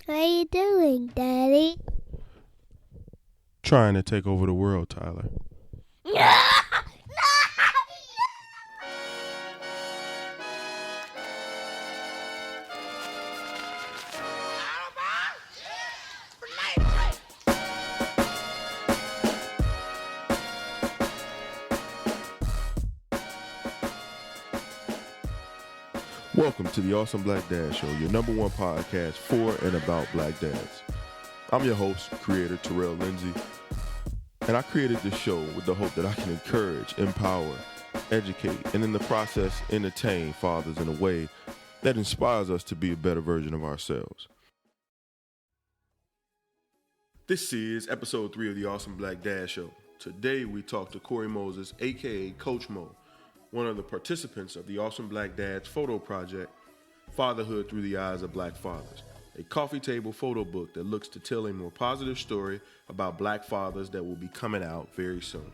What are you doing, Daddy? Trying to take over the world, Tyler. Welcome to the Awesome Black Dad Show, your number one podcast for and about black dads. I'm your host, creator Terrell Lindsay, and I created this show with the hope that I can encourage, empower, educate, and in the process, entertain fathers in a way that inspires us to be a better version of ourselves. This is episode 3 of the Awesome Black Dad Show. Today we talk to Corey Moses, aka Coach Mo, one of the participants of the Awesome Black Dads photo project, Fatherhood Through the Eyes of Black Fathers, a coffee table photo book that looks to tell a more positive story about black fathers that will be coming out very soon.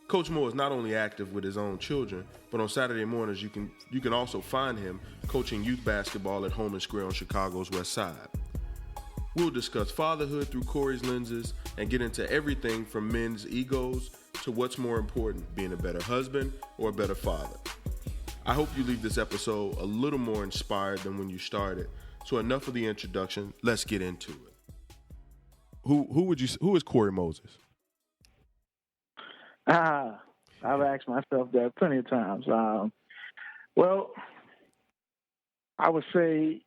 Coach Mo is not only active with his own children, but on Saturday mornings you can also find him coaching youth basketball at Home and Square on Chicago's West Side. We'll discuss fatherhood through Corey's lenses and get into everything from men's egos to what's more important, being a better husband or a better father. I hope you leave this episode a little more inspired than when you started. So enough of the introduction, let's get into it. Who is Corey Moses? I've asked myself that plenty of times. Well, I would say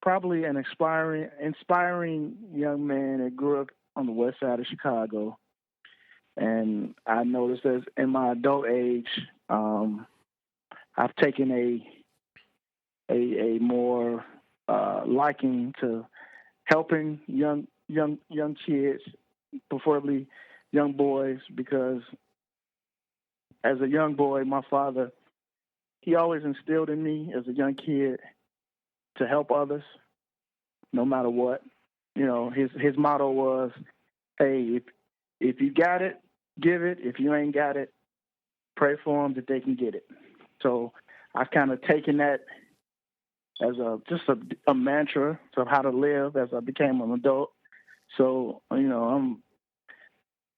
probably an inspiring young man that grew up on the west side of Chicago. And I noticed as in my adult age, I've taken a more liking to helping young kids, preferably young boys, because as a young boy, my father, he always instilled in me as a young kid to help others, no matter what. You know, his motto was, "Hey, if you got it, give it. If you ain't got it, pray for them that they can get it." So I've kind of taken that as just a mantra of how to live as I became an adult. So, you know, I'm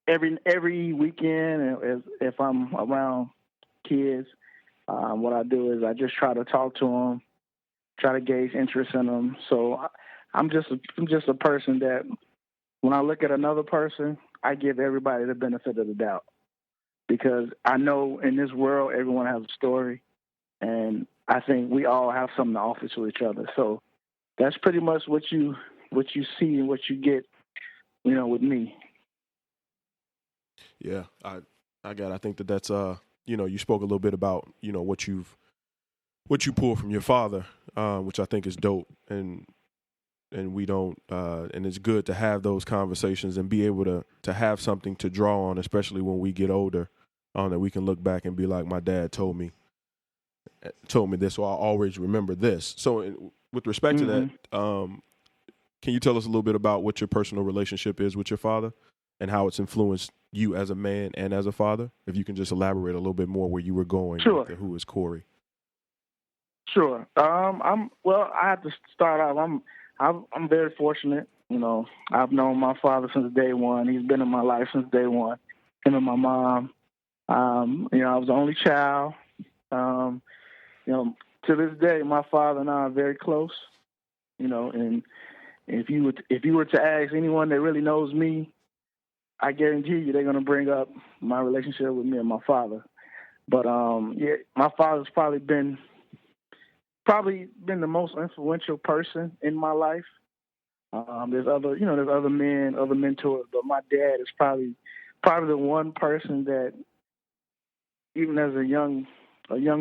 every weekend, if I'm around kids, what I do is I just try to talk to them, try to gauge interest in them. So I'm just a person that when I look at another person, I give everybody the benefit of the doubt, because I know in this world everyone has a story, and I think we all have something to offer to each other. So that's pretty much what you see and what you get, you know, with me. Yeah, I think that's you spoke a little bit about, what you pull from your father, which I think is dope, and we don't, and it's good to have those conversations and be able to have something to draw on, especially when we get older, that we can look back and be like, my dad told me this, so I'll always remember this. So with respect to that, can you tell us a little bit about what your personal relationship is with your father and how it's influenced you as a man and as a father? If you can just elaborate a little bit more where you were going. Sure. With who is Corey? Sure. I have to start off. I'm very fortunate. You know, I've known my father since day one. He's been in my life since day one. Him and my mom. I was the only child. To this day, my father and I are very close. You know, and if you were to ask anyone that really knows me, I guarantee you they're going to bring up my relationship with me and my father. But my father's probably been the most influential person in my life. There's other men, other mentors, but my dad is probably the one person that, even as a young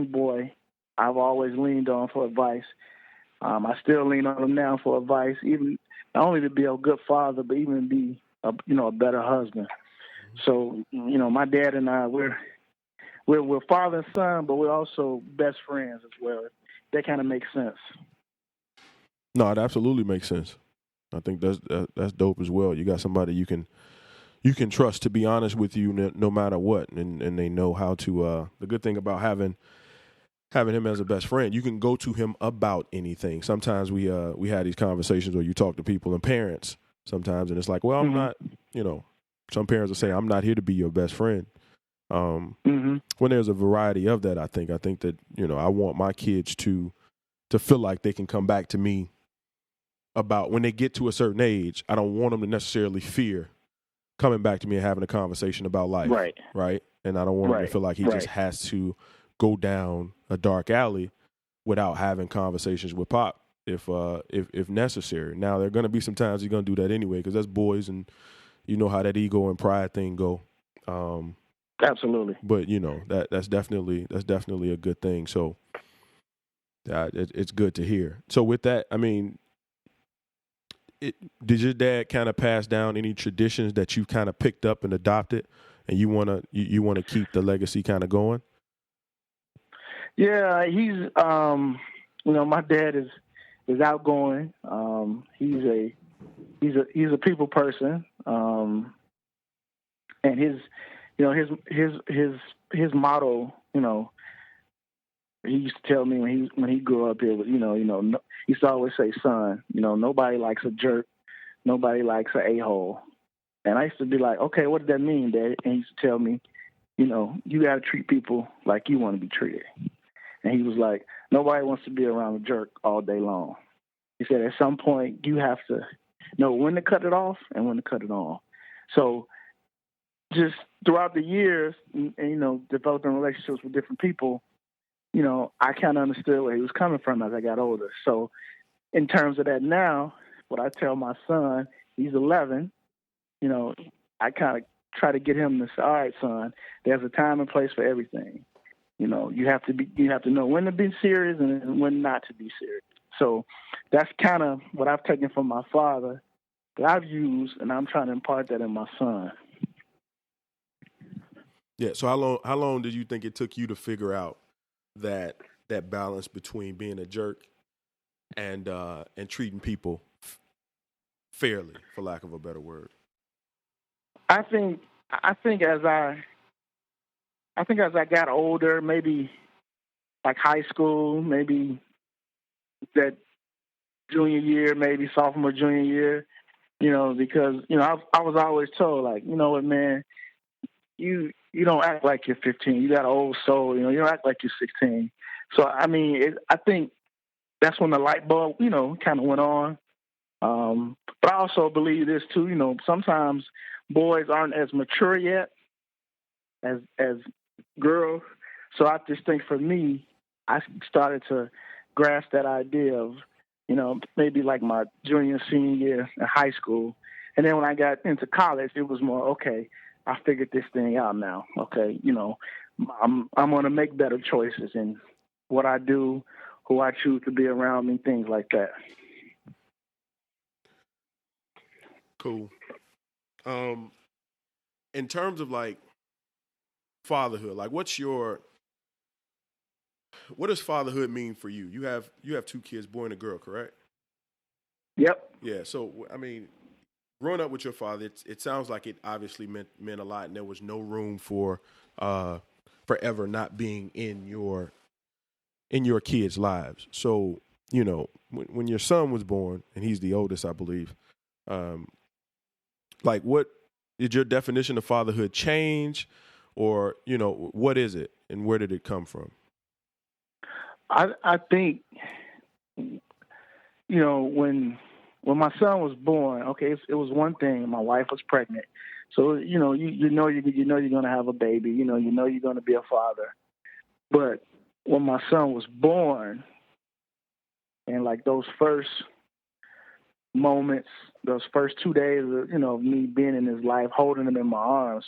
boy, I've always leaned on for advice. I still lean on him now for advice, even not only to be a good father, but even be a better husband. So, my dad and I, we're father and son, but we're also best friends as well. That kind of makes sense. No, it absolutely makes sense. I think that's dope as well. You got somebody you can trust to be honest with you no matter what, and they know how to. The good thing about having having him as a best friend. You can go to him about anything. Sometimes we had these conversations where you talk to people and parents sometimes, and it's like, well, I'm not, some parents will say, I'm not here to be your best friend. When there's a variety of that, I think that, I want my kids to feel like they can come back to me about when they get to a certain age. I don't want them to necessarily fear coming back to me and having a conversation about life. Right. And I don't want him to feel like he just has to go down a dark alley without having conversations with Pop if necessary. Now, there are going to be some times he's going to do that anyway, because that's boys, and you know how that ego and pride thing go. Absolutely. But that's definitely a good thing. So it's good to hear. So with that, I mean, did your dad kind of pass down any traditions that you kind of picked up and adopted, and you wanna keep the legacy kind of going? Yeah, he's my dad is outgoing. He's a people person, and his motto, he used to tell me when he grew up, it was he used to always say, son, nobody likes a jerk, nobody likes an a-hole. And I used to be like, okay, what does that mean, Dad? And he used to tell me, you got to treat people like you want to be treated. And he was like, nobody wants to be around a jerk all day long. He said, at some point, you have to know when to cut it off and when to cut it on. So just throughout the years, and developing relationships with different people, I kind of understood where he was coming from as I got older. So in terms of that now, what I tell my son, he's 11, I kind of try to get him to say, all right, son, there's a time and place for everything. You have to know when to be serious and when not to be serious. So that's kind of what I've taken from my father that I've used, and I'm trying to impart that in my son. Yeah. So how long did you think it took you to figure out that balance between being a jerk and treating people fairly, for lack of a better word? I think as I got older, maybe like high school, maybe that junior year, maybe sophomore, junior year, because I was always told, like, you know what, man, you don't act like you're 15. You got an old soul. You don't act like you're 16. So I mean, I think that's when the light bulb, kind of went on. But I also believe this too. Sometimes boys aren't as mature yet as girls. So I just think for me, I started to grasp that idea of, maybe like my junior, senior year in high school. And then when I got into college, it was more, okay, I figured this thing out now. Okay, I'm going to make better choices in what I do, who I choose to be around me, things like that. Cool. In terms of like fatherhood, like what does fatherhood mean for you? You have 2 kids, boy and a girl, correct? Yep. Yeah. So I mean, growing up with your father, it sounds like it obviously meant a lot, and there was no room for forever not being in your kids' lives. So when your son was born, and he's the oldest, I believe, like what did your definition of fatherhood change, or what is it, and where did it come from? I think when my son was born, okay, it was one thing. My wife was pregnant, so you're going to have a baby. You're going to be a father. But when my son was born, and like those first moments, those first 2 days of me being in his life, holding him in my arms,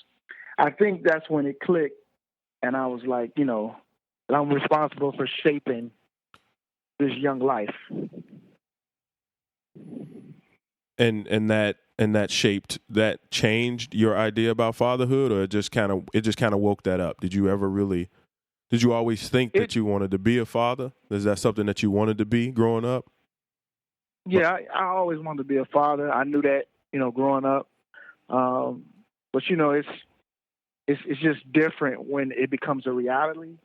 I think that's when it clicked, and I was like, that I'm responsible for shaping this young life. And that changed your idea about fatherhood, or it just kind of woke that up? Did you always think that you wanted to be a father? Is that something that you wanted to be growing up? Yeah, I always wanted to be a father. I knew that, growing up. But it's just different when it becomes a reality.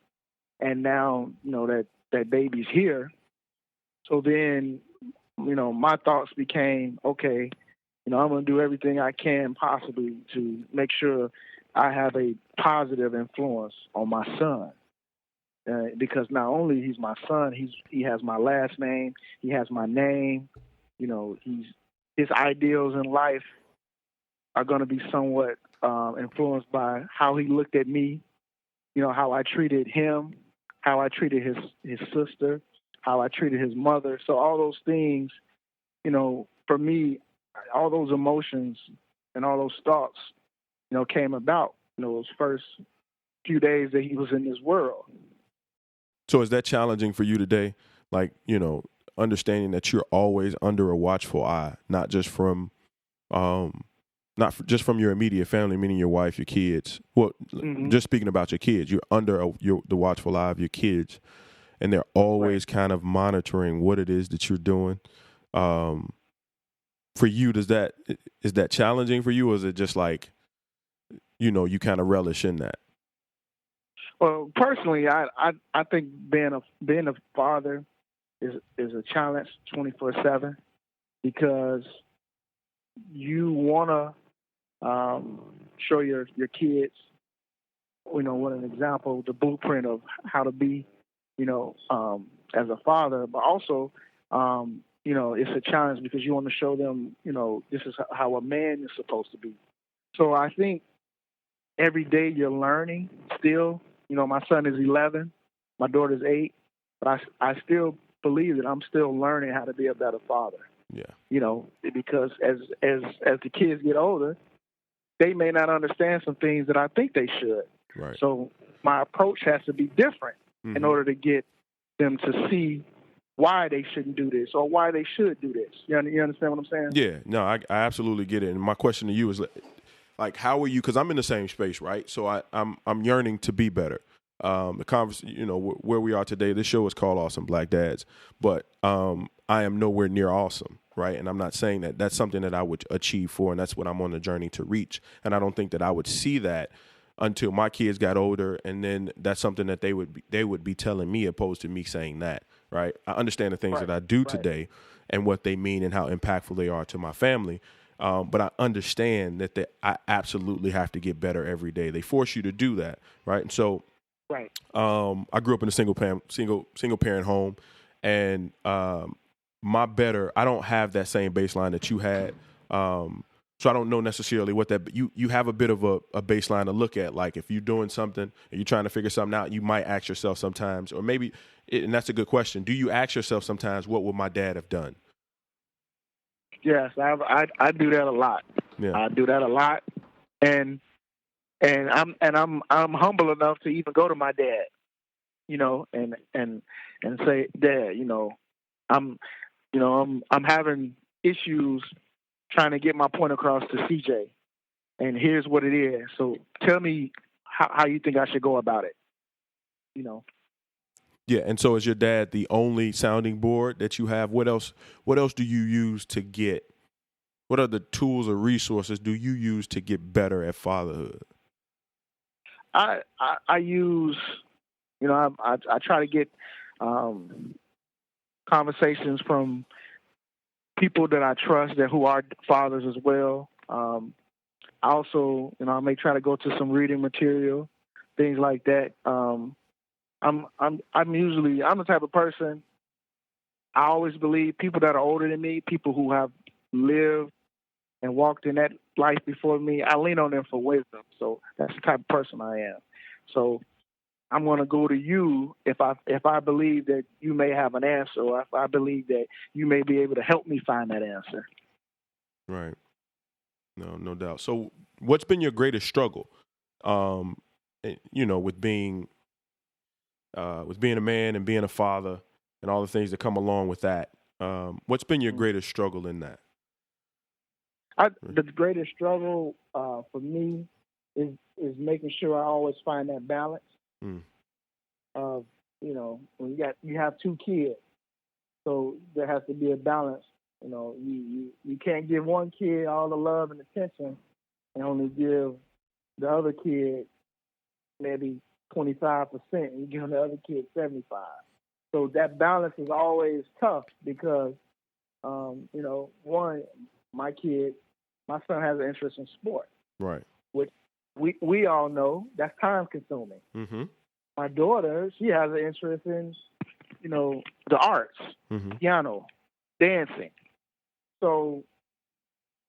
and now that baby's here. So then, my thoughts became, okay, I'm going to do everything I can possibly to make sure I have a positive influence on my son. Because not only he's my son, he has my last name, he has my name. His ideals in life are going to be somewhat influenced by how he looked at me, how I treated him, how I treated his sister, how I treated his mother. So all those things, for me, all those emotions and all those thoughts, came about, those first few days that he was in this world. So is that challenging for you today? Like, understanding that you're always under a watchful eye, not just from just from your immediate family, meaning your wife, your kids. Well, just speaking about your kids, you're under the watchful eye of your kids, and they're always kind of monitoring what it is that you're doing. For you, is that challenging for you, or is it just like, you kind of relish in that? Well, personally, I think being a father is a challenge 24/7, because you want to show your kids, what an example, the blueprint of how to be, as a father, but also, it's a challenge because you want to show them, this is how a man is supposed to be. So I think every day you're learning still. My son is 11, my daughter's 8, but I still believe that I'm still learning how to be a better father. Yeah. Because as the kids get older, they may not understand some things that I think they should. Right. So my approach has to be different in order to get them to see why they shouldn't do this or why they should do this. You understand what I'm saying? Yeah. No, I absolutely get it. And my question to you is, like, how are you? Because I'm in the same space, right? So I'm yearning to be better. The conversation, where we are today. This show is called Awesome Black Dads, but I am nowhere near awesome, right? And I'm not saying that that's something that I would achieve for, and that's what I'm on the journey to reach. And I don't think that I would see that until my kids got older, and then that's something that they would be telling me, opposed to me saying that, right? I understand the things that I do today and what they mean and how impactful they are to my family. But I understand that I absolutely have to get better every day. They force you to do that, right? And so, I grew up in a single parent home, and I don't have that same baseline that you had. So I don't know necessarily what that. But you have a bit of a baseline to look at. Like, if you're doing something and you're trying to figure something out, you might ask yourself sometimes, or maybe, and that's a good question. Do you ask yourself sometimes, what would my dad have done? Yes, I do that a lot. Yeah. I do that a lot, and I'm humble enough to even go to my dad, and say, Dad, I'm having issues trying to get my point across to CJ, and here's what it is. So tell me how you think I should go about it. Yeah, and so is your dad the only sounding board that you have? What else do you use to get? What other tools or resources do you use to get better at fatherhood? I use, I try to get conversations from people that I trust who are fathers as well. I also, I may try to go to some reading material, things like that. I'm the type of person, I always believe people that are older than me, people who have lived and walked in that life before me, I lean on them for wisdom. So that's the type of person I am. So I'm going to go to you if I believe that you may have an answer, or if I believe that you may be able to help me find that answer. Right. No doubt. So what's been your greatest struggle, with being a man and being a father and all the things that come along with that? What's been your greatest struggle in that? The greatest struggle for me is making sure I always find that balance of, when you have 2 kids, so there has to be a balance. You can't give one kid all the love and attention and only give the other kid maybe 25% and you're giving the other kid 75. So that balance is always tough because, one, my son has an interest in sport. Right. Which we all know that's time consuming. Mm-hmm. My daughter, she has an interest in, the arts, piano, dancing. So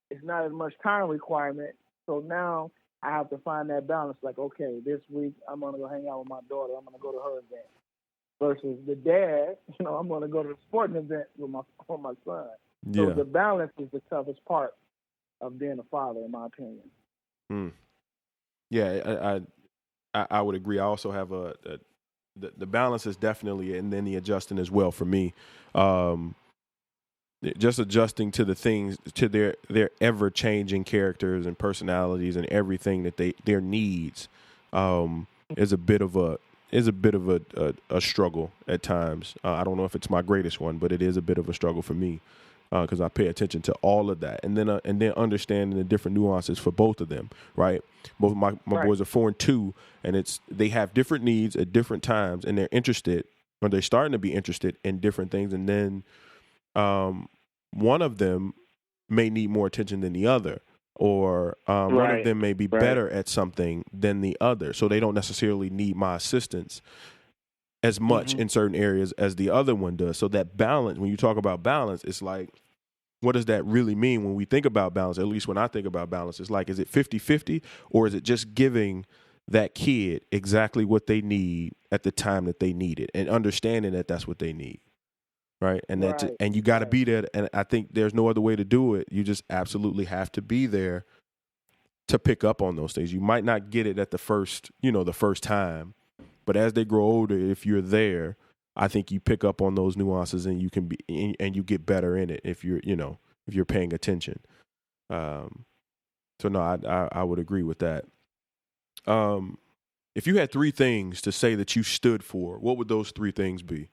it's not as much time requirement. So now I have to find that balance. Like, okay, this week I'm going to go hang out with my daughter. I'm going to go to her event. Versus the dad, I'm going to go to the sporting event with my son. Yeah. So the balance is the toughest part of being a father, in my opinion. Mm. Yeah, I would agree. I also have the balance is definitely, and then the adjusting as well for me. Just adjusting to the things, to their ever changing characters and personalities and everything that their needs is a bit of a struggle at times. I don't know if it's my greatest one, but it is a bit of a struggle for me because I pay attention to all of that, and then understanding the different nuances for both of them. Right, both my Right. boys are 4 and 2, and they have different needs at different times, and they're interested, or they're starting to be interested in different things, and then one of them may need more attention than the other, or one of them may be better at something than the other. So they don't necessarily need my assistance as much in certain areas as the other one does. So that balance, when you talk about balance, it's like, what does that really mean when we think about balance? At least when I think about balance, it's like, is it 50-50, or is it just giving that kid exactly what they need at the time that they need it, and understanding that that's what they need? Right. And and you got to be there. And I think there's no other way to do it. You just absolutely have to be there to pick up on those things. You might not get it at the first time, but as they grow older, if you're there, I think you pick up on those nuances, and you can be, and you get better in it if you're paying attention. So no, I would agree with that. If you had 3 things to say that you stood for, what would those 3 things be?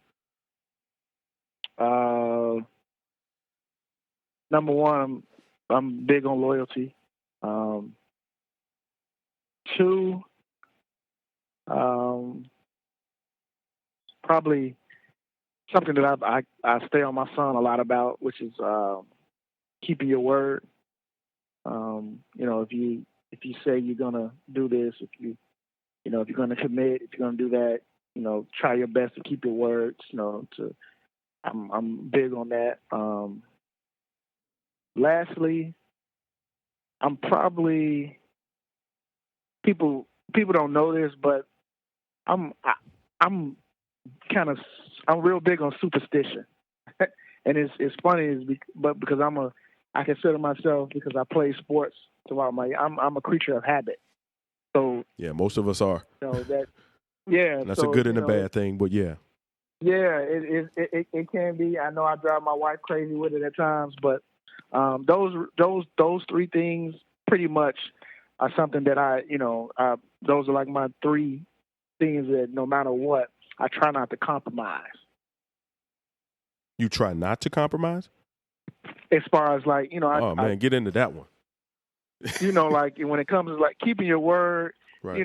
Number one, I'm big on loyalty. 2, probably something that I stay on my son a lot about, which is keeping your word. If you say you're gonna do this, if you're gonna commit, if you're gonna do that, try your best to keep your words. I'm big on that. Lastly, I'm probably, people don't know this, but I'm real big on superstition, and it's funny, but because I consider myself, because I play sports throughout I'm a creature of habit. So yeah, most of us are. And that's a good and a bad thing, but yeah. Yeah, it can be. I know I drive my wife crazy with it at times, but those 3 things pretty much are something that those are like my 3 things that no matter what, I try not to compromise. You try not to compromise? As far as like, get into that one. Like when it comes to like keeping your word, right.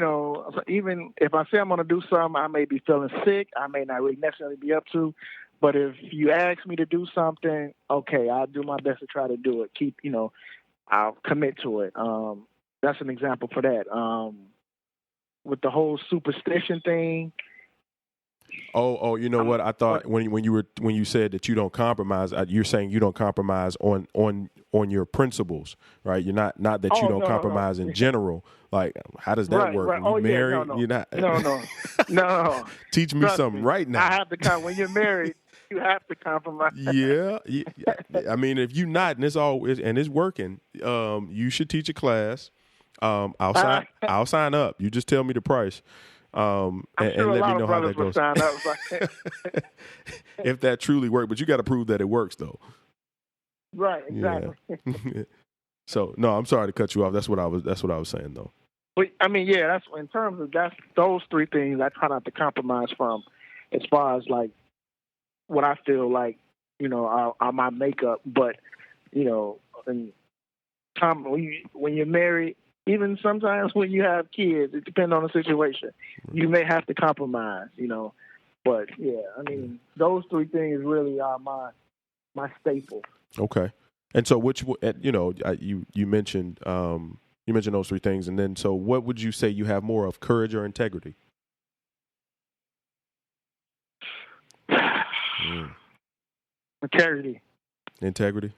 Even if I say I'm going to do something, I may be feeling sick, I may not really necessarily be up to, but if you ask me to do something, okay, I'll do my best to try to do it. I'll commit to it. That's an example for that. With the whole superstition thing. Oh, you know what? I thought when you said that you don't compromise, you're saying you don't compromise on your principles, right? You're not that you don't compromise in general. Like, how does that work? Right. When you married, no. You're not. No. Teach me something right now. I have to when you're married, you have to compromise. Yeah. I mean, if you not, and it's working, you should teach a class. I'll sign up. You just tell me the price. I'm sure and let me know how that goes. Sign up. If that truly works, but you got to prove that it works, though. Right. Exactly. Yeah. So no, I'm sorry to cut you off. That's what I was saying, though. But I mean, yeah, that's in terms of those 3 things I try not to compromise from, as far as like what I feel like, on my makeup. But and Tom, when you're married, even sometimes when you have kids, it depends on the situation. You may have to compromise, But yeah, I mean, those three things really are my staple. Okay. And so, you mentioned those three things, and then so what would you say you have more of, courage or integrity? Integrity. Integrity.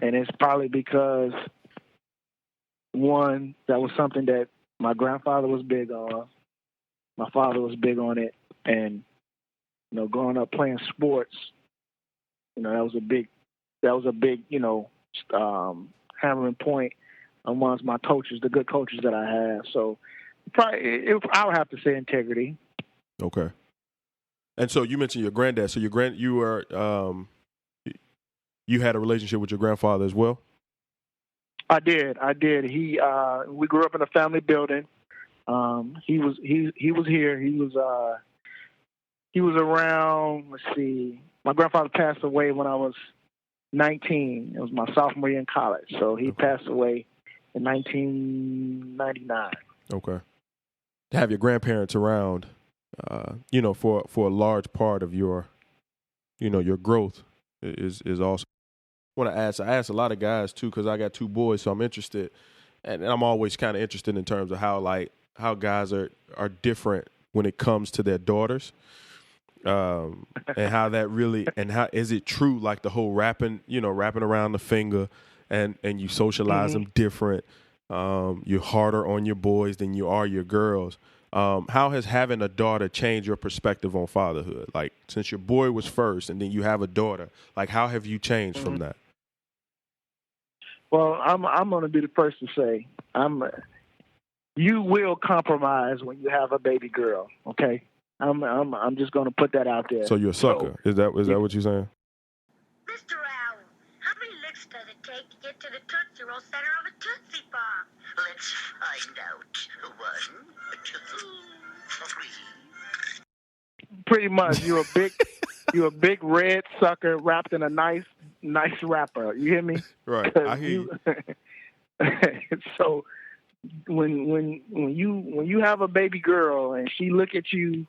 And it's probably because, one, that was something that my grandfather was big on. My father was big on it. And, growing up playing sports, that was a big, hammering point amongst my coaches, the good coaches that I have. So probably, I would have to say integrity. Okay. And so you mentioned your granddad. So you had a relationship with your grandfather as well? I did. We grew up in a family building. He was here. He was around. Let's see. My grandfather passed away when I was 19. It was my sophomore year in college. So he passed away in 1999. Okay. To have your grandparents around, for a large part of your growth is awesome. I ask a lot of guys too, because I got two boys, so I'm interested, and I'm always kind of interested in terms of how guys are different when it comes to their daughters, and how that really, and how is it true, like the whole wrapping around the finger, and you socialize them different. You're harder on your boys than you are your girls. How has having a daughter changed your perspective on fatherhood? Like, since your boy was first and then you have a daughter, like, how have you changed from that? Well, I'm going to be the first to say you will compromise when you have a baby girl. Okay, I'm just going to put that out there. So you're a sucker. Is that what you're saying? Mr. Owl, how many licks does it take to get to the Tootsie Roll center of a Tootsie Pop? Let's find out. 1, 2, 3. Pretty much, you're a big red sucker wrapped in a nice wrapper. You hear me? Right. I hear you. So when you have a baby girl and she look at you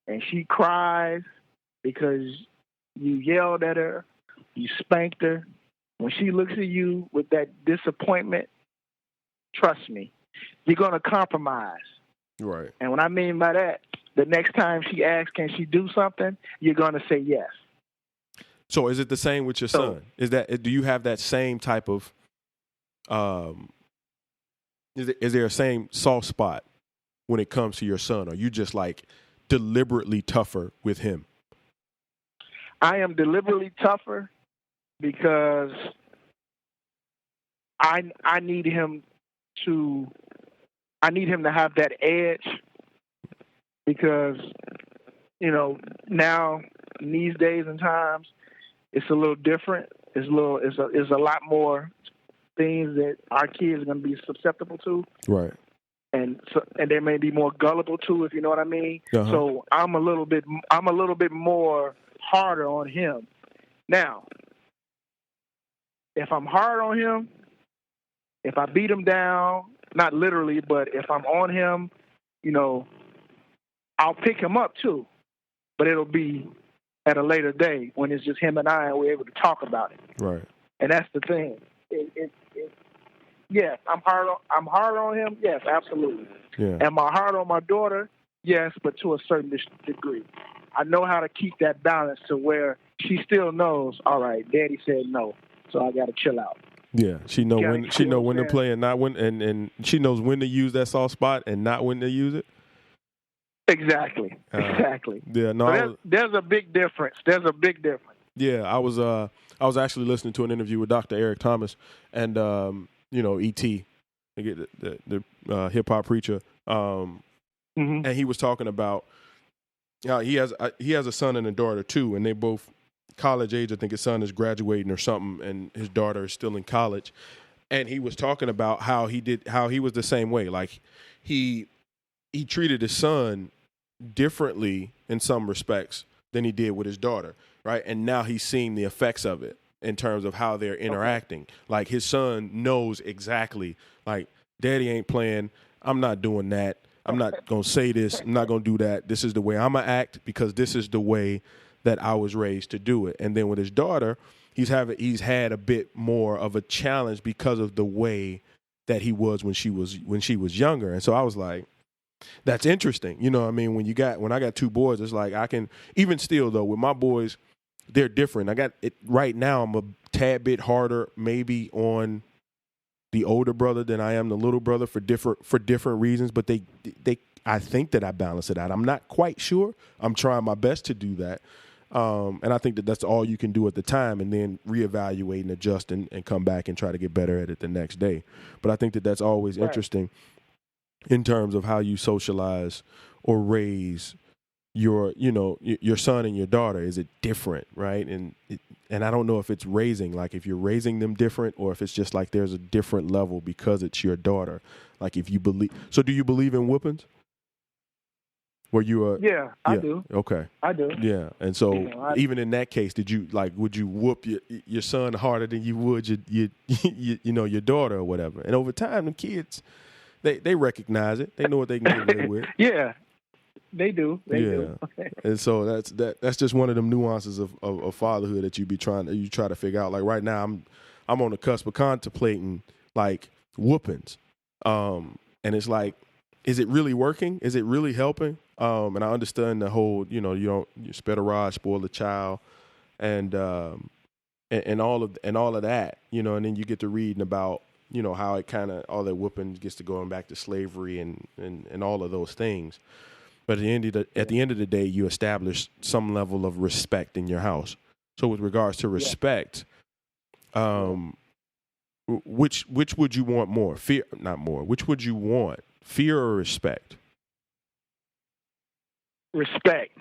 and she cries because you yelled at her, you spanked her, when she looks at you with that disappointment, trust me, you're going to compromise. Right. And what I mean by that, the next time she asks, can she do something, you're going to say yes. So is it the same with your son? Do you have that same type of, is there a same soft spot when it comes to your son? Or are you just like deliberately tougher with him? I am deliberately tougher because I need him to have that edge, because now in these days and times it's a little different. It's a lot more things that our kids are going to be susceptible to, right? And they may be more gullible to, if you know what I mean. Uh-huh. So I'm a little bit more harder on him. Now, if I'm hard on him, if I beat him down, not literally, but if I'm on him, I'll pick him up too. But it'll be at a later day when it's just him and I, and we're able to talk about it. Right. And that's the thing. Yes, I'm hard on him. Yes, absolutely. Yeah. Am I hard on my daughter? Yes, but to a certain degree. I know how to keep that balance to where she still knows, all right, Daddy said no, so I got to chill out. Yeah, she know when to play and not when, and she knows when to use that soft spot and not when to use it. Exactly. Yeah, no. So there's a big difference. Yeah, I was actually listening to an interview with Dr. Eric Thomas and E.T. the hip hop preacher, and he was talking about how he has a son and a daughter too, and they both college age. I think his son is graduating or something, and his daughter is still in college. And he was talking about how he was the same way. Like he treated his son differently in some respects than he did with his daughter, right? And now he's seeing the effects of it. in terms of how they're interacting. Okay. Like his son knows exactly, like, Daddy ain't playing. I'm not doing that. I'm not going to say this. I'm not going to do that. This is the way I'm going to act because this is the way that I was raised to do it. And then with his daughter, he's had a bit more of a challenge because of the way that he was when she was younger. And so I was like, that's interesting. You know what I mean? When I got two boys, it's like I can, even still though, with my boys, they're different. I got it right now. I'm a tad bit harder maybe on the older brother than I am the little brother for different reasons, but I think that I balance it out. I'm not quite sure. I'm trying my best to do that. And I think that that's all you can do at the time, and then reevaluate and adjust and come back and try to get better at it the next day. But I think that that's always interesting in terms of how you socialize or raise your son and your daughter. Is it different, right? And I don't know if it's raising, like if you're raising them different or if it's just like there's a different level because it's your daughter. Like if you believe, so do you believe in whoopings? Were you Yeah, I do. Okay. I do. Yeah. And so even in that case, would you whoop your son harder than you would your daughter or whatever? And over time, the kids, they recognize it. They know what they can get away with. Yeah. They do. They do. And so that's just one of them nuances of fatherhood that you try to figure out. Like right now, I'm on the cusp of contemplating like whoopings, and it's like, is it really working? Is it really helping? And I understand the whole, you spare the rod, spoil the child, and all of that, and then you get to reading about how it kind of all that whooping gets to going back to slavery and all of those things. But at the end of the day, you establish some level of respect in your house. So with regards to respect, which would you want more? Fear, not more. Which would you want? Fear or respect? Respect.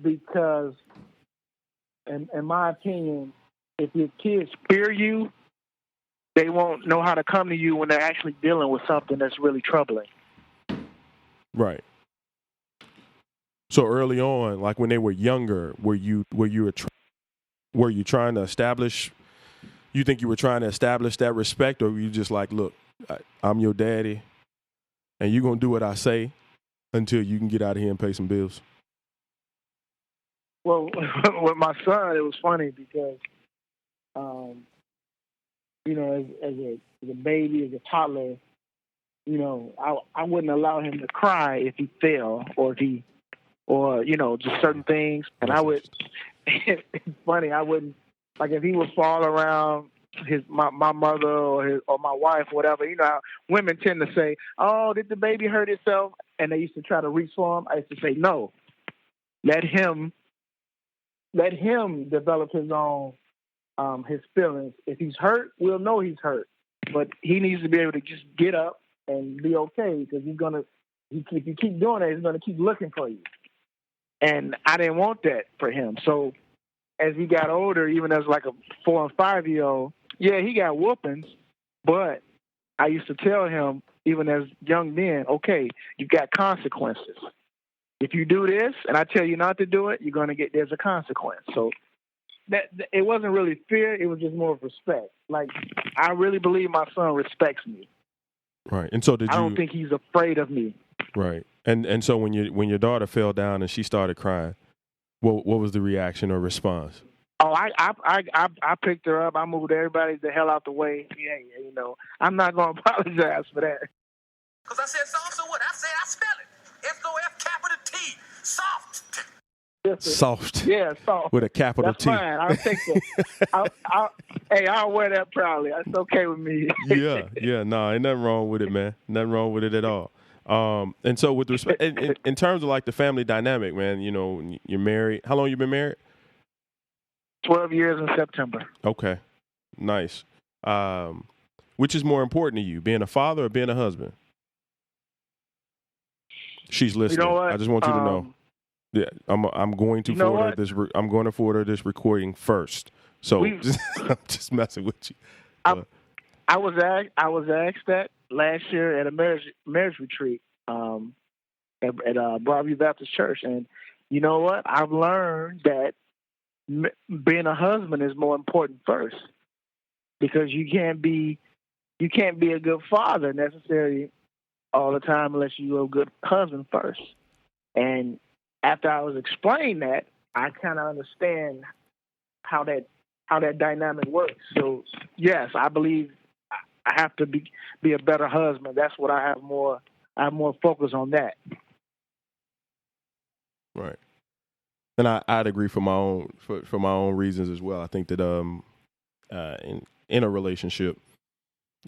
Because, in my opinion, if your kids fear you, they won't know how to come to you when they're actually dealing with something that's really troubling. Right. So early on, like when they were younger, were you trying to establish? You think you were trying to establish that respect, or were you just like, look, I'm your daddy, and you're gonna do what I say until you can get out of here and pay some bills? Well, with my son, it was funny because, as a baby, as a toddler, I wouldn't allow him to cry if he fell or just certain things. And I would, it's funny, I wouldn't, like if he would fall around my mother or my wife, whatever, how women tend to say, oh, did the baby hurt itself? And they used to try to reach for him. I used to say, no, let him develop his own, his feelings. If he's hurt, we'll know he's hurt, but he needs to be able to just get up and be okay, because if you keep doing that, he's going to keep looking for you. And I didn't want that for him. So as he got older, even as like a 4 and 5-year-old, yeah, he got whoopings, but I used to tell him, even as young men, okay, you've got consequences. If you do this and I tell you not to do it, there's a consequence. So that it wasn't really fear, it was just more of respect. Like, I really believe my son respects me. Right. And so I don't think he's afraid of me. Right. And so when your daughter fell down and she started crying, what was the reaction or response? Oh, I picked her up. I moved everybody the hell out the way. Yeah, I'm not going to apologize for that. Because I said soft, so what? I said I spell it. S-O-F-T. Soft. Soft. Yeah, soft. With a capital That's T. Fine. I'll take that. I'll wear that proudly. That's okay with me. Yeah. No, ain't nothing wrong with it, man. Nothing wrong with it at all. And so with respect, in terms of like the family dynamic, man, you're married. How long you been married? 12 years in September. Okay. Nice. Which is more important to you, being a father or being a husband? She's listening. You know what? I just want you to know. Yeah, I'm going to forward her this. I'm going to forward her this recording first. So I'm just messing with you. I was asked that last year at a marriage retreat at Broadview Baptist Church, and you know what? I've learned that being a husband is more important first, because you can't be a good father necessarily all the time unless you're a good husband first. And after I was explained that, I kind of understand how that dynamic works. So yes, I believe I have to be a better husband. That's what I have more focus on that. Right. And I'd agree for my own reasons as well. I think that in a relationship,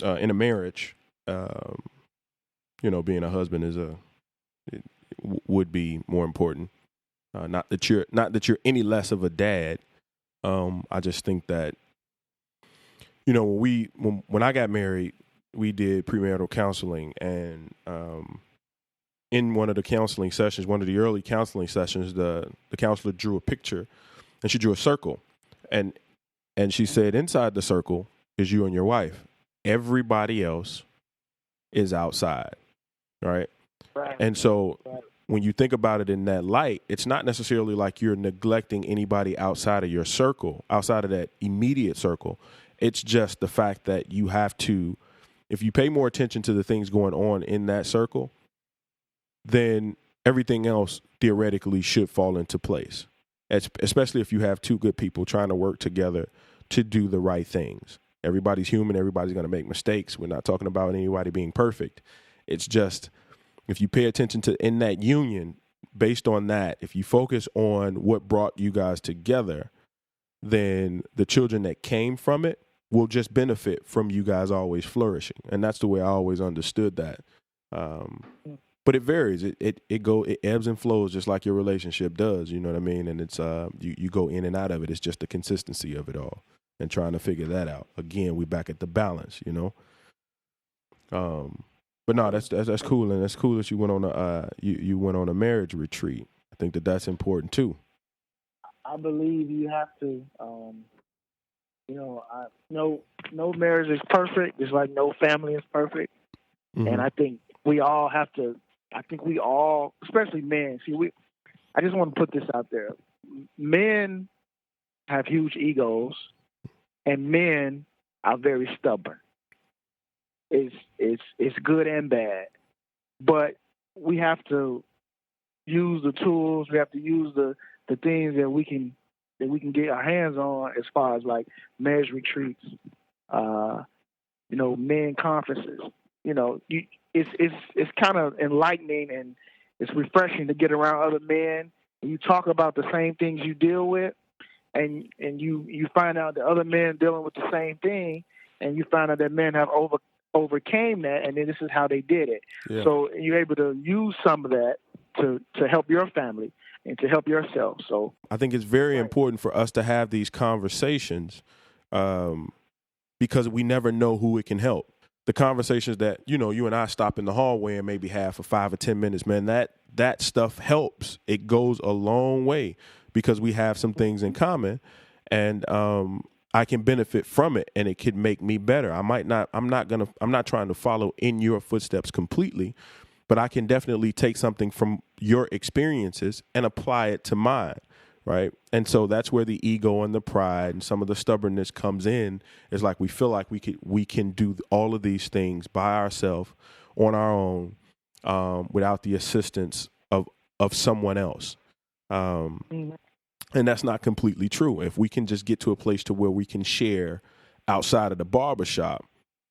in a marriage, being a husband would be more important. Not that you're any less of a dad. I just think that when I got married, we did premarital counseling, and in one of the counseling sessions, one of the early counseling sessions, the counselor drew a picture, and she drew a circle, and she said, inside the circle is you and your wife. Everybody else is outside, right? Right. And so Right. when you think about it in that light, it's not necessarily like you're neglecting anybody outside of your circle, outside of that immediate circle. It's just the fact that you have to, if you pay more attention to the things going on in that circle, then everything else theoretically should fall into place, especially if you have two good people trying to work together to do the right things. Everybody's human. Everybody's going to make mistakes. We're not talking about anybody being perfect. It's just, if you pay attention to in that union, based on that, if you focus on what brought you guys together, then the children that came from it will just benefit from you guys always flourishing. And that's the way I always understood that. But it varies. It ebbs and flows just like your relationship does. You know what I mean? And it's you go in and out of it. It's just the consistency of it all and trying to figure that out. Again, we back at the balance, But no, that's cool, and that's cool that you went on you went on a marriage retreat. I think that's important too. I believe you have to. No marriage is perfect. It's like no family is perfect, and I think we all have to. I think we all, especially men. I just want to put this out there. Men have huge egos, and men are very stubborn. It's good and bad, but we have to use the tools. We have to use the things that we can get our hands on, as far as like marriage retreats, men conferences. It's kind of enlightening, and it's refreshing to get around other men and you talk about the same things you deal with, and you find out that other men dealing with the same thing, and you find out that men have overcame that, and then this is how they did it. Yeah. So you're able to use some of that to help your family and to help yourself. So I think it's very important for us to have these conversations, because we never know who it can help. The conversations that, you and I stop in the hallway and maybe have for 5 or 10 minutes, man, that stuff helps. It goes a long way because we have some things in common, and I can benefit from it, and it could make me better. I'm not trying to follow in your footsteps completely, but I can definitely take something from your experiences and apply it to mine. Right. And so that's where the ego and the pride and some of the stubbornness comes in. It's like we feel like we can do all of these things by ourselves on our own, without the assistance of someone else. And that's not completely true. If we can just get to a place to where we can share outside of the barbershop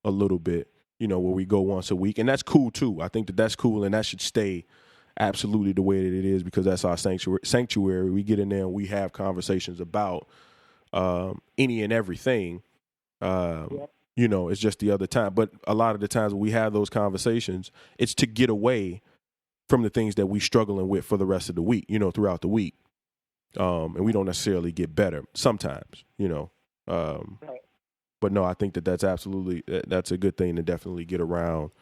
a little bit, where we go once a week. And that's cool, too. I think that's cool, and that should stay absolutely the way that it is, because that's our sanctuary. We get in there and we have conversations about any and everything. It's just the other time. But a lot of the times when we have those conversations, it's to get away from the things that we struggling with for the rest of the week, throughout the week. And we don't necessarily get better sometimes, But no, I think that's absolutely, that's a good thing to definitely get around,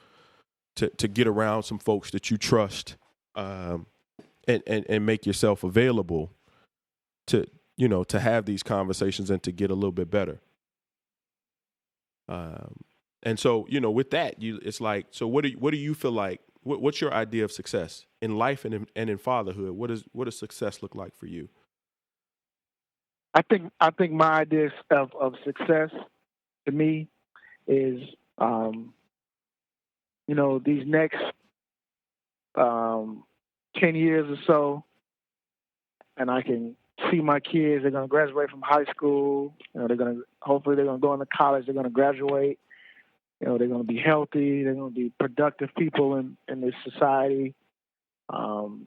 to get around some folks that you trust, and make yourself available to have these conversations and to get a little bit better. And so, with that, it's like, so what do you feel like, what's your idea of success in life and in fatherhood? What does success look like for you? I think my idea of success to me is, these next 10 years or so, and I can see my kids. They're going to graduate from high school. Hopefully they're going to go into college. They're going to graduate. They're going to be healthy. They're going to be productive people in this society. To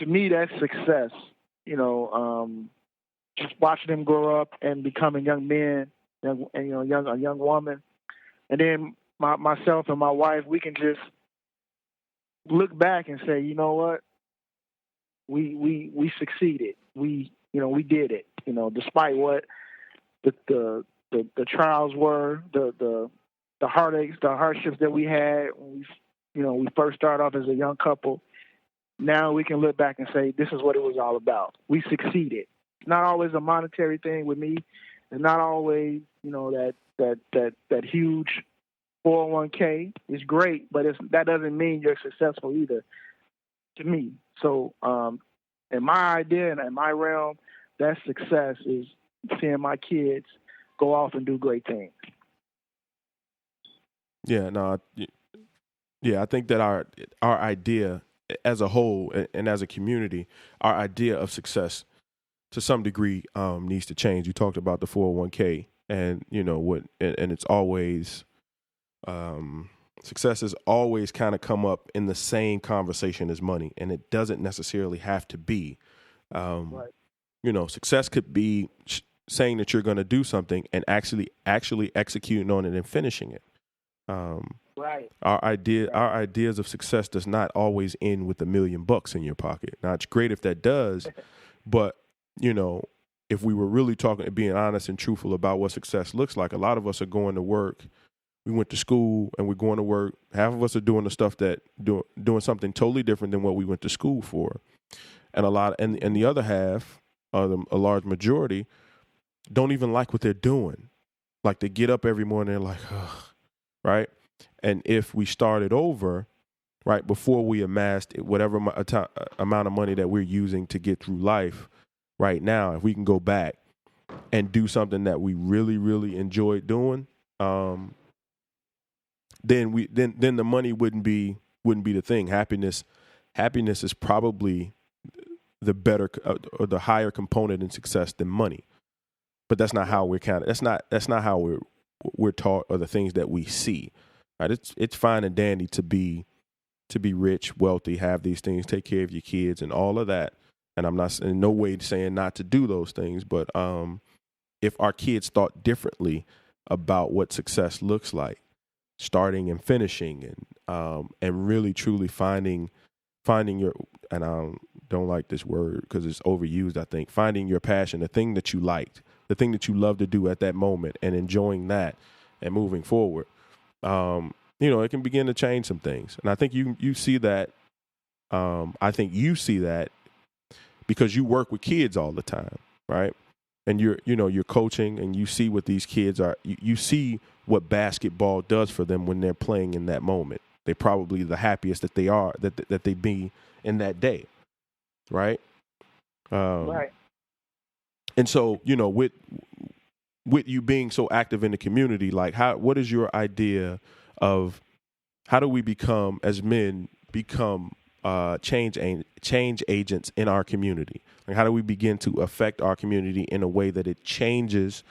me, that's success. Just watching them grow up and becoming young men, a young woman, and then myself and my wife, we can just look back and say, you know what, we succeeded. We did it. Despite what the trials were, the heartaches, the hardships that we had when we first started off as a young couple. Now we can look back and say, this is what it was all about. We succeeded. It's not always a monetary thing with me. It's not always, that huge 401k. It's great, but that doesn't mean you're successful either, to me. So, in my idea and in my realm, that success is seeing my kids go off and do great things. Yeah, no, I think that our idea as a whole and as a community, our idea of success to some degree needs to change. You talked about the 401k, and and it's always success has always kind of come up in the same conversation as money, and it doesn't necessarily have to be. Right. Success could be saying that you're going to do something and actually executing on it and finishing it. Right. Our ideas of success does not always end with $1 million in your pocket. Now, it's great if that does, but if we were really being honest and truthful about what success looks like, a lot of us are going to work. We went to school and we're going to work. Half of us are doing the stuff doing something totally different than what we went to school for, and and the other half, a large majority, don't even like what they're doing. Like, they get up every morning, they're like, ugh, right? And if we started over, right, before we amassed whatever amount of money that we're using to get through life right now, if we can go back and do something that we really, really enjoyed doing, then the money wouldn't be the thing. Happiness is probably the better or the higher component in success than money. But that's not how we're counted. That's not how we're taught, or the things that we see. Right? It's fine and dandy to be rich, wealthy, have these things, take care of your kids, and all of that. And I'm not in no way saying not to do those things, but if our kids thought differently about what success looks like, starting and finishing, and really truly finding your, and I don't like this word because it's overused, I think, finding your passion, the thing that you liked, the thing that you love to do at that moment, and enjoying that and moving forward, it can begin to change some things. And I think you see that. I think you see that because you work with kids all the time, right? And you're coaching, and you see what these kids are. You see what basketball does for them when they're playing in that moment. They're probably the happiest that they are, that they be in that day, right? Right. And so, with you being so active in the community, like, what is your idea of how do we as men become change agents in our community? Like, how do we begin to affect our community in a way that it changes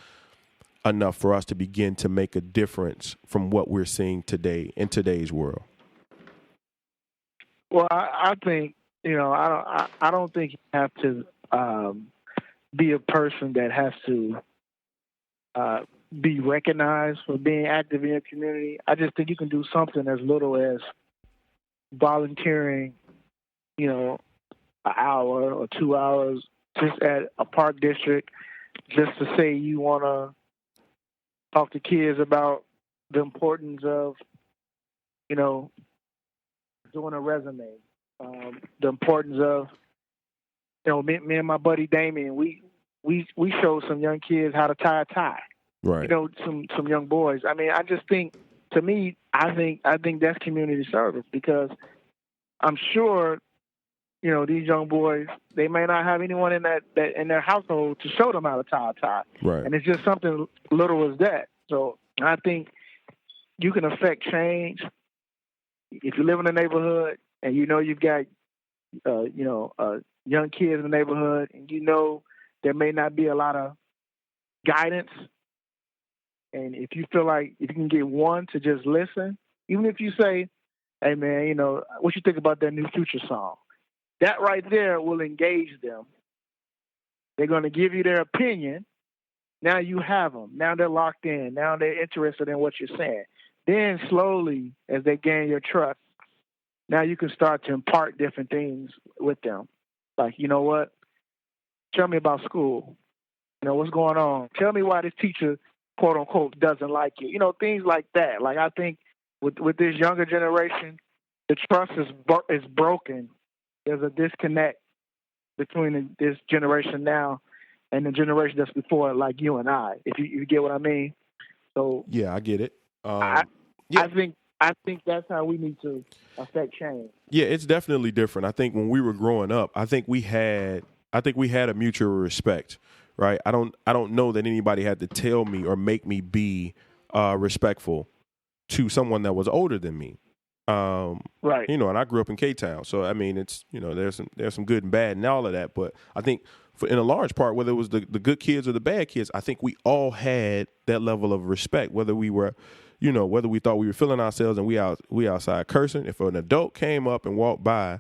enough for us to begin to make a difference from what we're seeing today in today's world? Well, I think I don't think you have to be a person that has to be recognized for being active in your community. I just think you can do something as little as volunteering, an hour or 2 hours just at a park district, just to say you want to talk to kids about the importance of, doing a resume, the importance of, me and my buddy Damien, we showed some young kids how to tie a tie. Right. Some young boys. I mean, I just think, to me, I think that's community service, because I'm sure these young boys, they may not have anyone in that in their household to show them how to tie a tie. Right. And it's just something little as that. So I think you can affect change if you live in a neighborhood and you've got young kids in the neighborhood, and there may not be a lot of guidance. And if you feel like if you can get one to just listen, even if you say, "Hey man, what you think about that new Future song?" That right there will engage them. They're going to give you their opinion. Now you have them. Now they're locked in. Now they're interested in what you're saying. Then slowly, as they gain your trust, now you can start to impart different things with them. Like, you know what? Tell me about school. What's going on? Tell me why this teacher, quote unquote, doesn't like you. Things like that. Like, I think with this younger generation, the trust is broken. There's a disconnect between this generation now and the generation that's before, like you and I. If you get what I mean. So yeah, I get it. I think that's how we need to affect change. Yeah, it's definitely different. I think when we were growing up, I think we had a mutual respect, right? I don't know that anybody had to tell me or make me be respectful to someone that was older than me. Right. And I grew up in K-Town, so I mean, it's there's some good and bad and all of that, but I think in a large part, whether it was the good kids or the bad kids, I think we all had that level of respect, whether we were, whether we thought we were feeling ourselves and we outside cursing. If an adult came up and walked by,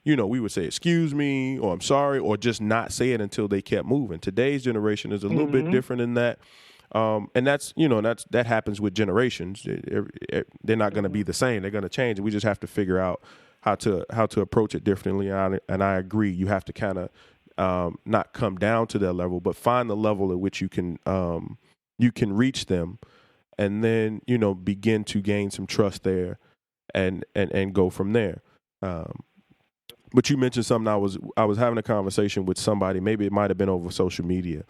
we would say, "Excuse me," or "I'm sorry," or just not say it until they kept moving. Today's generation is a little bit different in that. And that happens with generations. They're not going to be the same. They're going to change. We just have to figure out how to approach it differently. And I agree. You have to kind of not come down to that level, but find the level at which you can reach them, and then begin to gain some trust there, and go from there. But you mentioned something. I was having a conversation with somebody. Maybe it might have been over social media.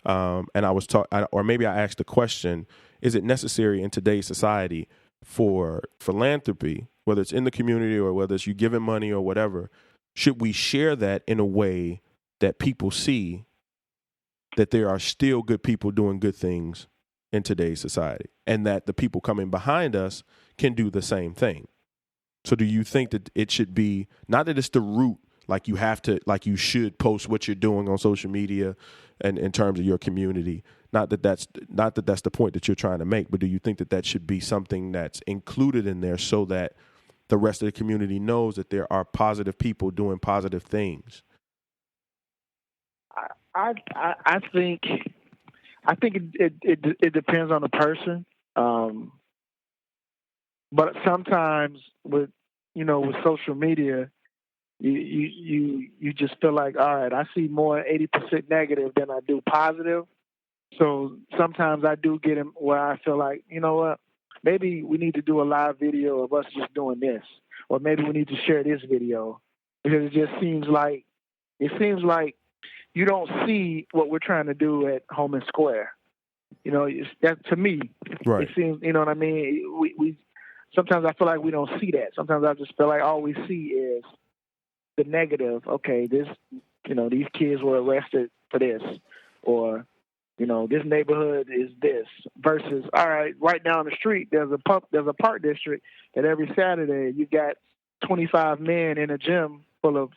And I was or maybe I asked the question: is it necessary in today's society for philanthropy, whether it's in the community or whether it's you giving money or whatever? Should we share that in a way that people see that there are still good people doing good things in today's society, and that the people coming behind us can do the same thing? So do you think that it should be, not that it's the root, like you should post what you're doing on social media and in terms of your community, not that that's the point that you're trying to make, but do you think that should be something that's included in there so that the rest of the community knows that there are positive people doing positive things? I think it depends on the person. But sometimes with social media, you just feel like, all right, I see more 80% negative than I do positive. So sometimes I do get in where I feel like, you know what, maybe we need to do a live video of us just doing this, or maybe we need to share this video, because it just seems like you don't see what we're trying to do at Home and Square. That to me, right. It seems, you know what I mean? We sometimes I feel like we don't see that. Sometimes I just feel like all we see is the negative. Okay, these kids were arrested for this, or this neighborhood is this, versus, all right down the street there's a park district that every Saturday you got 25 men in a gym full of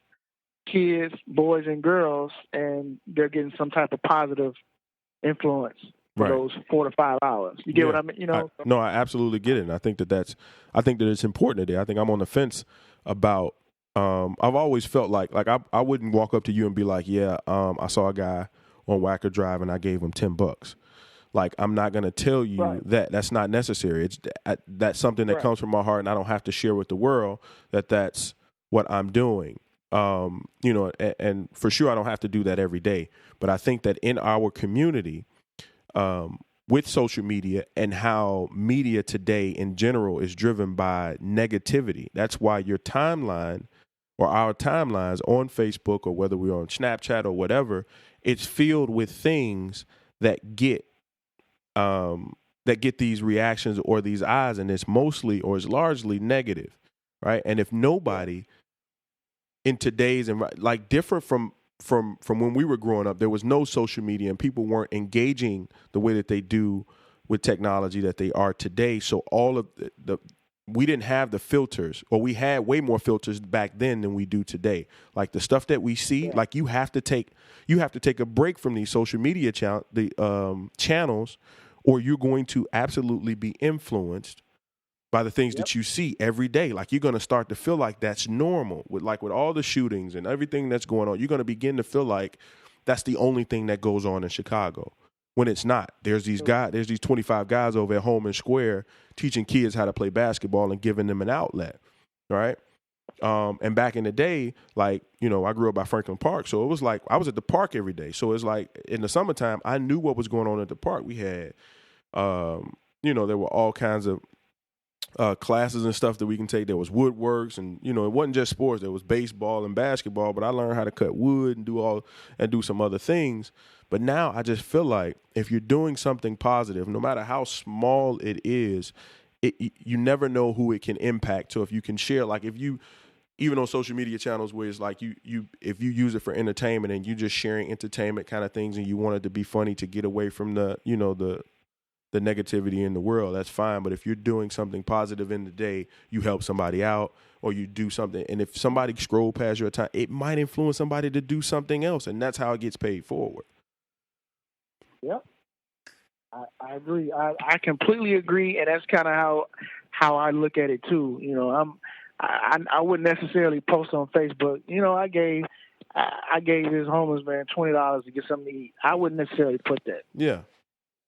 kids, boys and girls, and they're getting some type of positive influence for those 4 to 5 hours. You get what I mean? No, I absolutely get it. And I think that it's important today. I think I'm on the fence about. I've always felt like I wouldn't walk up to you and be like, yeah, I saw a guy on Wacker Drive and I gave him $10. Like, I'm not going to tell you that. That's not necessary. That's something that comes from my heart, and I don't have to share with the world that's what I'm doing. And for sure I don't have to do that every day. But I think that in our community, with social media and how media today in general is driven by negativity, that's why your timeline or our timelines on Facebook, or whether we're on Snapchat or whatever, it's filled with things that get these reactions or these eyes, and it's mostly or it's largely negative, right? And if nobody in today's and like different from when we were growing up. There was no social media and people weren't engaging the way that they do with technology that they are today. So all of we didn't have the filters, or we had way more filters back then than we do today. Like the stuff that we see, like you have to take a break from these social media channels, or you're going to absolutely be influenced by the things that you see every day. Like you're going to start to feel like that's normal with all the shootings and everything that's going on. You're going to begin to feel like that's the only thing that goes on in Chicago, when it's not. There's these 25 guys over at Home and Square teaching kids how to play basketball and giving them an outlet, right? And back in the day, like, you know, I grew up by Franklin Park, so it was like I was at the park every day. So it's like in the summertime, I knew what was going on at the park. We had, you know, there were all kinds of classes and stuff that we can take. There was woodworks, and you know, it wasn't just sports. There was baseball and basketball, but I learned how to cut wood and do some other things. But now I just feel like if you're doing something positive, no matter how small it is, you never know who it can impact. So if you can share, like if you, even on social media channels where it's like if you use it for entertainment and you just sharing entertainment kind of things and you want it to be funny to get away from the, you know, the negativity in the world, that's fine. But if you're doing something positive in the day, you help somebody out or you do something. And if somebody scroll past your time, it might influence somebody to do something else. And that's how it gets paid forward. Yep. I agree. I completely agree. And that's kind of how I look at it too. You know, I wouldn't necessarily post on Facebook, you know, I gave this homeless man $20 to get something to eat. I wouldn't necessarily put that. Yeah.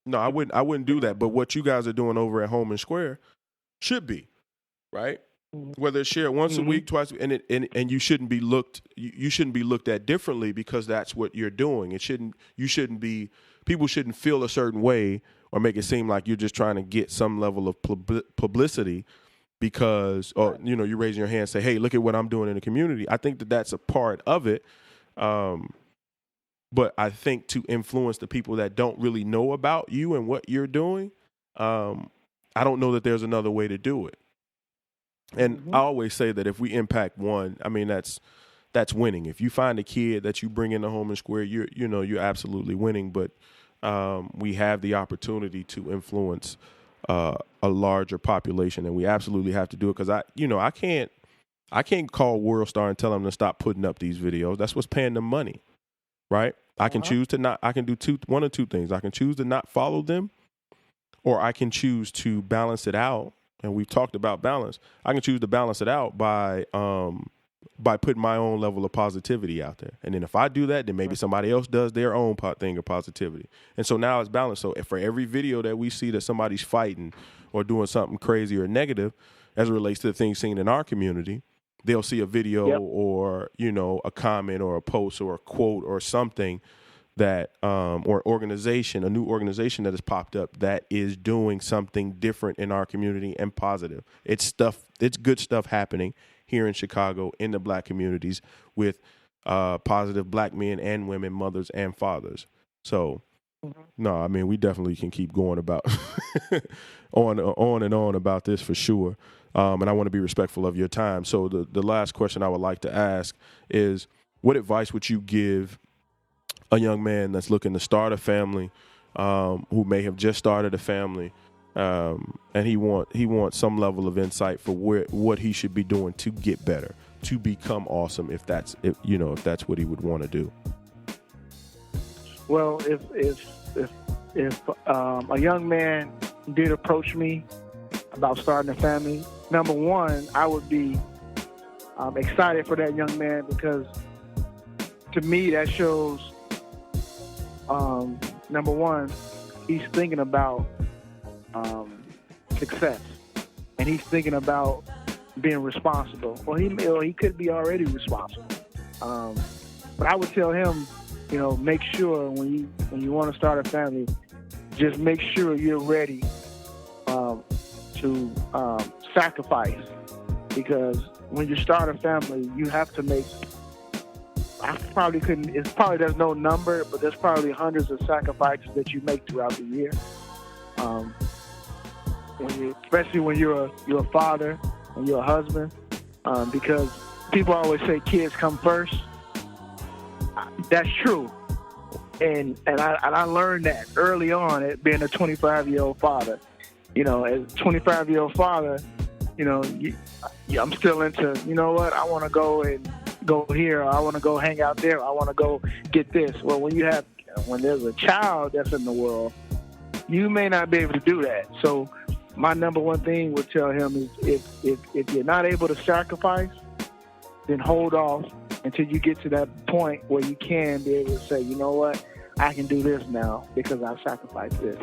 No, I wouldn't do that. But what you guys are doing over at Home and Square should be, right? Whether it's shared once a week, twice, and you shouldn't be looked at differently because that's what you're doing. People shouldn't feel a certain way or make it seem like you're just trying to get some level of publicity because, or, you know, you raise your hand and say, hey, look at what I'm doing in the community. I think that that's a part of it. But I think to influence the people that don't really know about you and what you're doing, I don't know that there's another way to do it. And I always say that if we impact one, I mean, that's winning. If you find a kid that you bring into Home and Square, you're absolutely winning. But we have the opportunity to influence a larger population, and we absolutely have to do it because I can't call World Star and tell them to stop putting up these videos. That's what's paying them money, right? I can choose to not. I can do one or two things. I can choose to not follow them, or I can choose to balance it out. And we've talked about balance. I can choose to balance it out by putting my own level of positivity out there. And then if I do that, then maybe somebody else does their own thing of positivity. And so now it's balanced. So for every video that we see that somebody's fighting or doing something crazy or negative as it relates to the things seen in our community, they'll see a video or, you know, a comment or a post or a quote or something that or organization, a new organization that has popped up that is doing something different in our community and positive. It's good stuff happening here in Chicago in the black communities with positive black men and women, mothers and fathers. So, no, I mean, we definitely can keep going about on and on about this for sure. And I want to be respectful of your time. So the last question I would like to ask is, what advice would you give a young man that's looking to start a family, who may have just started a family, and he wants some level of insight for what he should be doing to get better, to become awesome, if that's what he would want to do? Well, if a young man did approach me about starting a family, number one, I would be excited for that young man because to me that shows, number one, he's thinking about success, and he's thinking about being responsible. Or he could be already responsible. But I would tell him, you know, make sure when you want to start a family, just make sure you're ready to sacrifice, because when you start a family, you have to make. There's no number, but there's probably hundreds of sacrifices that you make throughout the year. Especially when you're a father and you're a husband, because people always say kids come first. That's true. And I learned that early on at being a 25-year-old father. You know, as a 25-year-old father, you know, I'm still into, you know what, I want to go here, or I want to go hang out there, or I want to go get this. Well, when there's a child that's in the world, you may not be able to do that. So my number one thing would tell him is if you're not able to sacrifice, then hold off until you get to that point where you can be able to say, you know what, I can do this now because I've sacrificed this.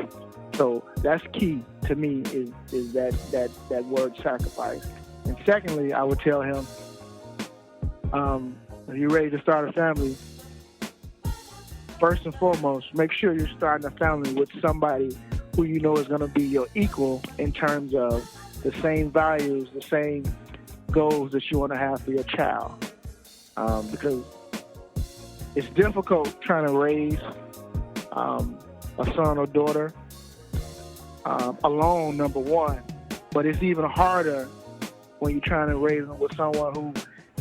So that's key to me is that word sacrifice. And secondly, I would tell him, if you're ready to start a family, first and foremost, make sure you're starting a family with somebody who you know is going to be your equal in terms of the same values, the same goals that you want to have for your child. Because it's difficult trying to raise a son or daughter alone, number one. But it's even harder when you're trying to raise them with someone who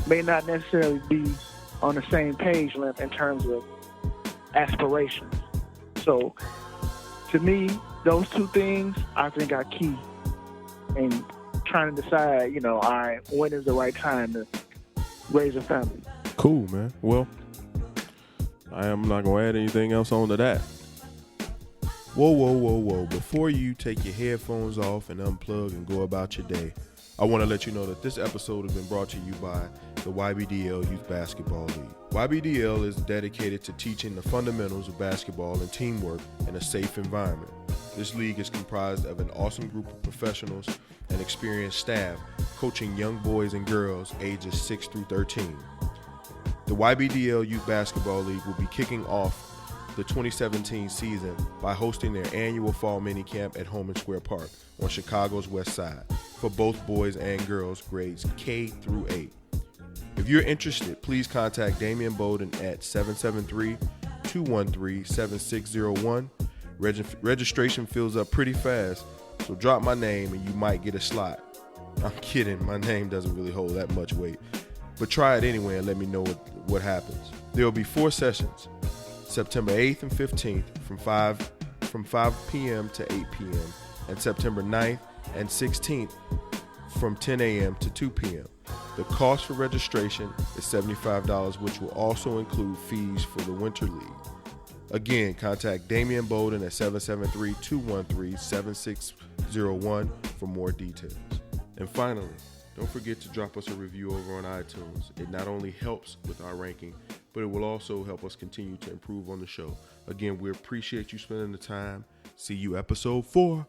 may not necessarily be on the same page length in terms of aspirations. So, to me, those two things I think are key in trying to decide, you know, all right, when is the right time to raise a family. Cool, man. Well, I am not going to add anything else on to that. Whoa. Before you take your headphones off and unplug and go about your day, I want to let you know that this episode has been brought to you by the YBDL Youth Basketball League. YBDL is dedicated to teaching the fundamentals of basketball and teamwork in a safe environment. This league is comprised of an awesome group of professionals and experienced staff coaching young boys and girls ages 6 through 13. The YBDL Youth Basketball League will be kicking off the 2017 season by hosting their annual fall minicamp at Holman Square Park on Chicago's west side for both boys and girls grades K through 8. If you're interested, please contact Damian Bowden at 773-213-7601. Registration fills up pretty fast, so drop my name and you might get a slot. I'm kidding, my name doesn't really hold that much weight, but try it anyway and let me know what happens. There will be 4 sessions, September 8th and 15th from 5 p.m. to 8 p.m. and September 9th and 16th from 10 a.m. to 2 p.m. The cost for registration is $75, which will also include fees for the Winter League. Again, contact Damian Bowden at 773-213-7601 for more details. And finally, don't forget to drop us a review over on iTunes. It not only helps with our ranking, but it will also help us continue to improve on the show. Again, we appreciate you spending the time. See you episode 4.